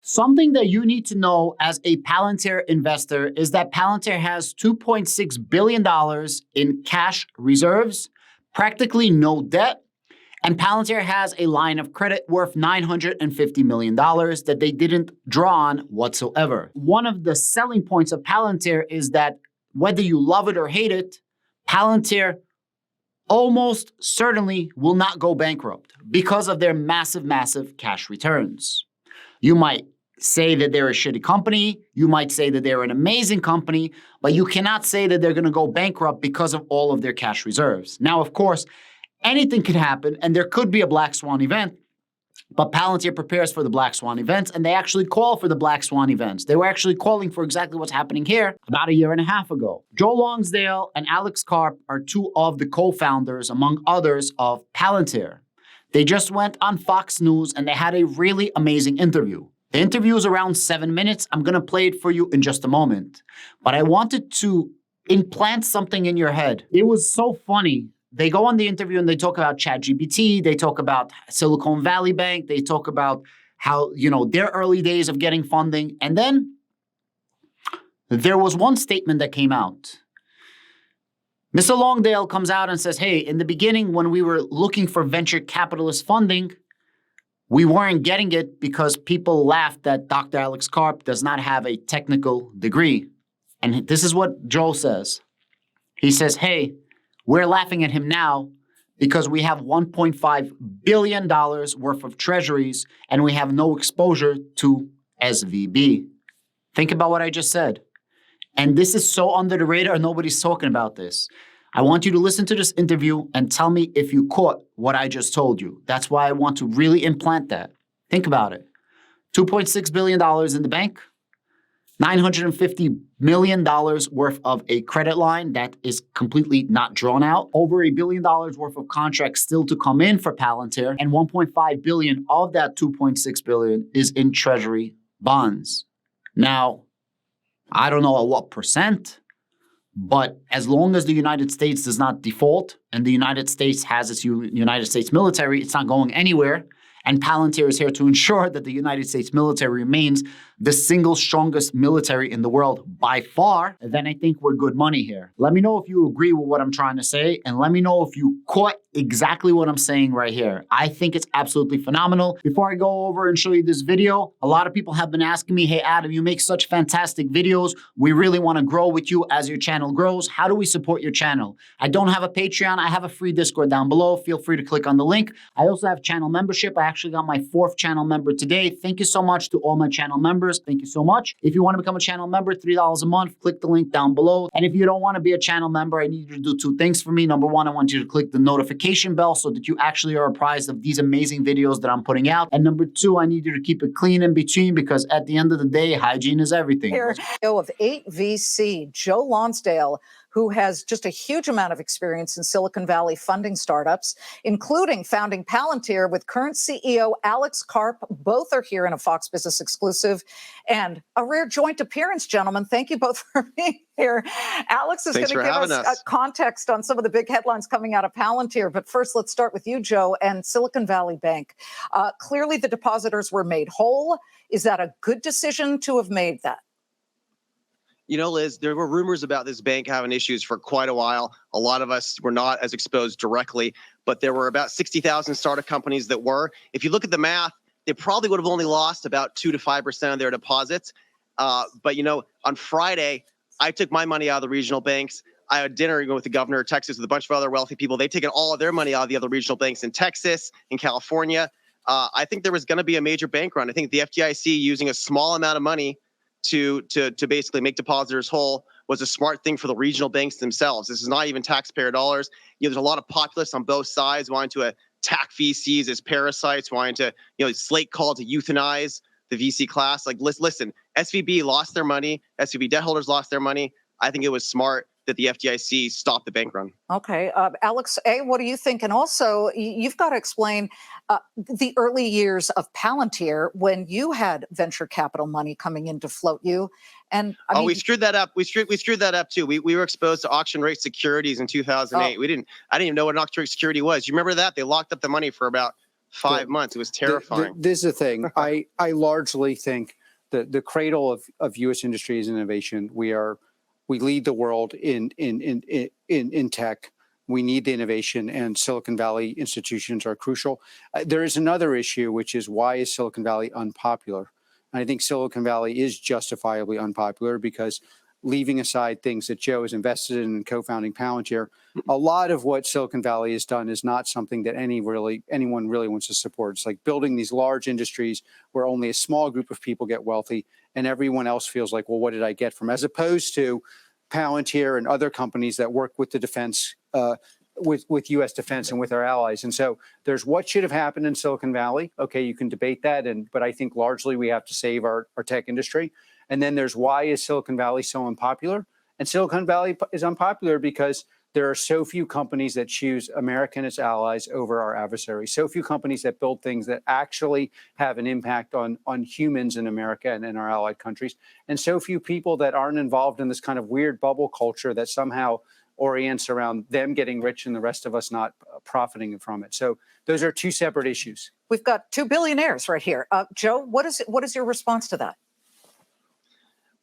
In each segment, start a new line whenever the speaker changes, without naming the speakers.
Something that you need to know as a Palantir investor is that Palantir has $2.6 billion in cash reserves, practically no debt, and Palantir has a line of credit worth $950 million that they didn't draw on whatsoever. One of the selling points of Palantir is that whether you love it or hate it, Palantir almost certainly will not go bankrupt because of their massive, massive cash returns. You might say that they're a shitty company. You might say that they're an amazing company, but you cannot say that they're going to go bankrupt because of all of their cash reserves. Now, of course, anything could happen and there could be a black swan event, but Palantir prepares for the black swan events and they actually call for the black swan events. They were actually calling for exactly what's happening here about a year and a half ago. Joe Longsdale and Alex Karp are two of the co-founders, among others, of Palantir. They just went on Fox News and they had a really amazing interview. The interview is around 7 minutes. I'm going to play it for you in just a moment. But I wanted to implant something in your head. It was so funny. They go on the interview and they talk about ChatGPT. They talk about Silicon Valley Bank. They talk about how, their early days of getting funding. And then there was one statement that came out. Mr. Longdale comes out and says, hey, in the beginning, when we were looking for venture capitalist funding, we weren't getting it because people laughed that Dr. Alex Karp does not have a technical degree. And this is what Joe says. He says, hey, we're laughing at him now because we have $1.5 billion worth of treasuries and we have no exposure to SVB. Think about what I just said. And this is so under the radar, nobody's talking about this. I want you to listen to this interview and tell me if you caught what I just told you. That's why I want to really implant that. Think about it. $2.6 billion in the bank, $950 million worth of a credit line that is completely not drawn out, over $1 billion worth of contracts still to come in for Palantir, and $1.5 billion of that $2.6 billion is in treasury bonds. Now, I don't know at what percent, but as long as the United States does not default and the United States has its United States military, it's not going anywhere. And Palantir is here to ensure that the United States military remains the single strongest military in the world by far. Then I think we're good money here. Let me know if you agree with what I'm trying to say. And let me know if you caught exactly what I'm saying right here. I think it's absolutely phenomenal. Before I go over and show you this video, a lot of people have been asking me, hey, Adam, you make such fantastic videos. We really want to grow with you as your channel grows. How do we support your channel? I don't have a Patreon. I have a free Discord down below. Feel free to click on the link. I also have channel membership. I actually got my 4th channel member today. Thank you so much to all my channel members. Thank you so much. If you want to become a channel member, $3 a month, click the link down below. And if you don't want to be a channel member, I need you to do 2 things for me. Number 1, I want you to click the notification bell so that you actually are apprised of these amazing videos that I'm putting out. And number 2, I need you to keep it clean in between because at the end of the day, hygiene is everything.
Here, CEO of 8VC, Joe Lonsdale, who has just a huge amount of experience in Silicon Valley funding startups, including founding Palantir with current CEO Alex Karp. Both are here in a Fox Business exclusive and a rare joint appearance, gentlemen. Thank you both for being here. Alex is going to give us a context on some of the big headlines coming out of Palantir. But first, let's start with you, Joe, and Silicon Valley Bank. Clearly, the depositors were made whole. Is that a good decision to have made that?
You know, Liz, there were rumors about this bank having issues for quite a while. A lot of us were not as exposed directly, but there were about 60,000 startup companies that were. If you look at the math, they probably would have only lost about 2 to 5% of their deposits. But, on Friday, I took my money out of the regional banks. I had dinner with the governor of Texas with a bunch of other wealthy people. They've taken all of their money out of the other regional banks in Texas, in California. I think there was going to be a major bank run. I think the FDIC using a small amount of money to basically make depositors whole was a smart thing for the regional banks themselves. This is not even taxpayer dollars. There's a lot of populists on both sides wanting to attack VCs as parasites, wanting to, slate call to euthanize the VC class. Like, listen, SVB lost their money. SVB debt holders lost their money. I think it was smart that the FDIC stopped the bank run.
Okay. Alex, what do you think? And also, you've got to explain the early years of Palantir when you had venture capital money coming in to float you. And
we screwed that up. We screwed that up too. We were exposed to auction rate securities in 2008. I didn't even know what an auction rate security was. You remember that? They locked up the money for about 5 months. It was terrifying.
This is the thing. I largely think that the cradle of U.S. industry is innovation. We lead the world in tech. We need the innovation, and Silicon Valley institutions are crucial. There is another issue, which is, why is Silicon Valley unpopular? And I think Silicon Valley is justifiably unpopular because, leaving aside things that Joe has invested in co-founding Palantir, a lot of what Silicon Valley has done is not something that anyone really wants to support. It's like building these large industries where only a small group of people get wealthy and everyone else feels like, well, what did I get from? As opposed to Palantir and other companies that work with the defense, with U.S. defense and with our allies. And so there's what should have happened in Silicon Valley. Okay, you can debate that, but I think largely we have to save our tech industry. And then there's, why is Silicon Valley so unpopular? And Silicon Valley is unpopular because there are so few companies that choose America and its allies over our adversaries. So few companies that build things that actually have an impact on humans in America and in our allied countries. And so few people that aren't involved in this kind of weird bubble culture that somehow orients around them getting rich and the rest of us not profiting from it. So those are two separate issues.
We've got two billionaires right here. Joe, what is your response to that?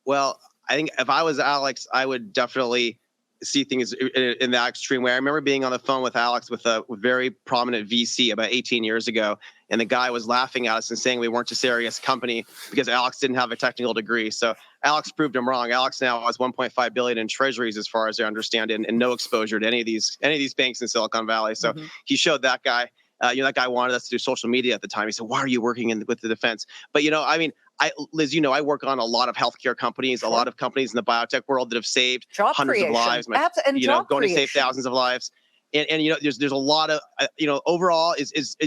Well, I think if I was Alex, I would definitely see things in that extreme way. I remember being on the phone with Alex with a very prominent VC about 18 years ago, and the guy was laughing at us and saying we weren't a serious company because Alex didn't have a technical degree. So Alex proved him wrong. Alex now has 1.5 billion in treasuries, as far as I understand it, and no exposure to any of these banks in Silicon Valley. So he showed that guy. That guy wanted us to do social media at the time. He said, "Why are you working with the defense?" But Liz, I work on a lot of healthcare companies, a lot of companies in the biotech world that have saved hundreds of lives. Going to save thousands of lives. And there's a lot of, overall,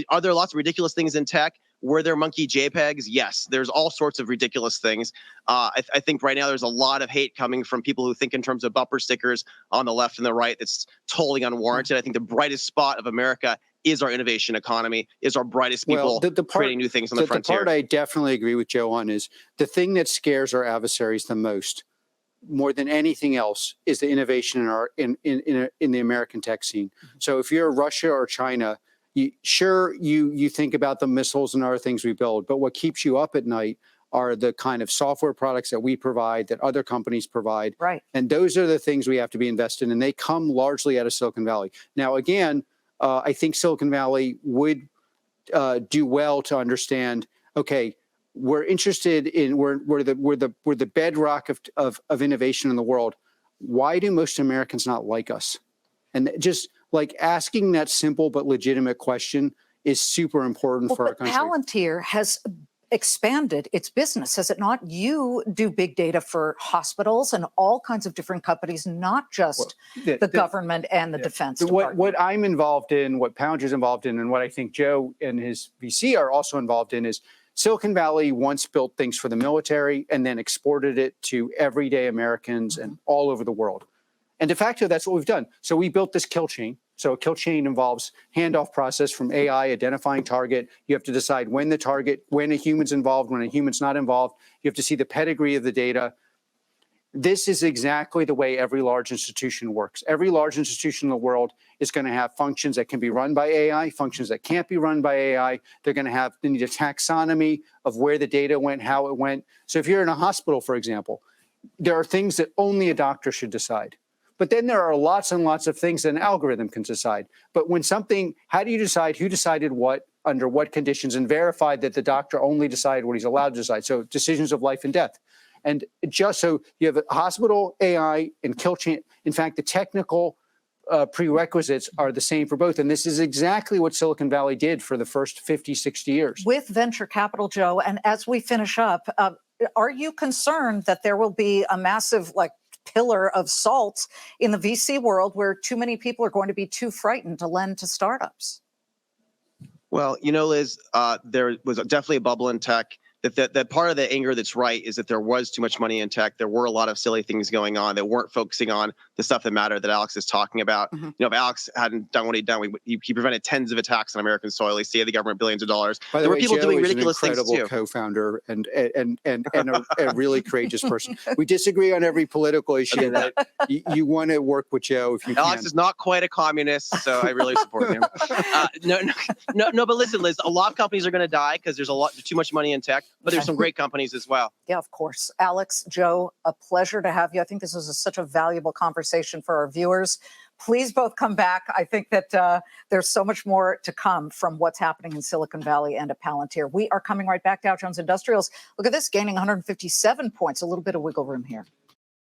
are there lots of ridiculous things in tech? Were there monkey JPEGs? Yes, there's all sorts of ridiculous things. I think right now there's a lot of hate coming from people who think in terms of bumper stickers on the left and the right. That's totally unwarranted. I think the brightest spot of America is our innovation economy, is our brightest people creating new things on the frontier.
The part I definitely agree with Joe on is the thing that scares our adversaries the most, more than anything else, is the innovation in the American tech scene. So if you're Russia or China, you think about the missiles and other things we build, but what keeps you up at night are the kind of software products that we provide, that other companies provide.
Right.
And those are the things we have to be invested in, and they come largely out of Silicon Valley. Now, again, I think Silicon Valley would do well to understand, okay, we're interested in, we're the bedrock of innovation in the world. Why do most Americans not like us? And just like asking that simple but legitimate question is super important for our country.
Palantir has expanded its business, has it not? You do big data for hospitals and all kinds of different companies, not just the government and the defense department.
What I'm involved in, what Palantir's involved in, and what I think Joe and his VC are also involved in is Silicon Valley once built things for the military and then exported it to everyday Americans and all over the world. And de facto, that's what we've done. So we built this kill chain. So a kill chain involves handoff process from AI, identifying target. You have to decide when a human's involved, when a human's not involved. You have to see the pedigree of the data. This is exactly the way every large institution works. Every large institution in the world is going to have functions that can be run by AI, functions that can't be run by AI. They need a taxonomy of where the data went, how it went. So if you're in a hospital, for example, there are things that only a doctor should decide. But then there are lots and lots of things that an algorithm can decide. But how do you decide who decided what, under what conditions, and verify that the doctor only decided what he's allowed to decide? So decisions of life and death. And just so you have a hospital, AI, and kill chain. In fact, the technical prerequisites are the same for both. And this is exactly what Silicon Valley did for the first 50, 60 years.
With venture capital, Joe, and as we finish up, are you concerned that there will be a massive, pillar of salt in the VC world where too many people are going to be too frightened to lend to startups?
Well, Liz, there was definitely a bubble in tech that part of the anger that's right is that there was too much money in tech. There were a lot of silly things going on that weren't focusing on the stuff that mattered that Alex is talking about. If Alex hadn't done what he'd done, he prevented tens of attacks on American soil. He saved the government billions of dollars.
By the
There
way,
were people
Joe
doing
is
ridiculous
an
things
incredible
too.
co-founder and a really courageous person. We disagree on every political issue, but you want to work with Joe if you can.
Alex is not quite a communist, so I really support him. No, but listen, Liz, a lot of companies are going to die because there's too much money in tech, but there's some great companies as well.
Yeah, of course. Alex, Joe, a pleasure to have you. I think this was such a valuable conversation for our viewers. Please both come back. I think that there's so much more to come from what's happening in Silicon Valley and at Palantir. We are coming right back. Dow Jones Industrials. Look at this, gaining 157 points. A little bit of wiggle room here.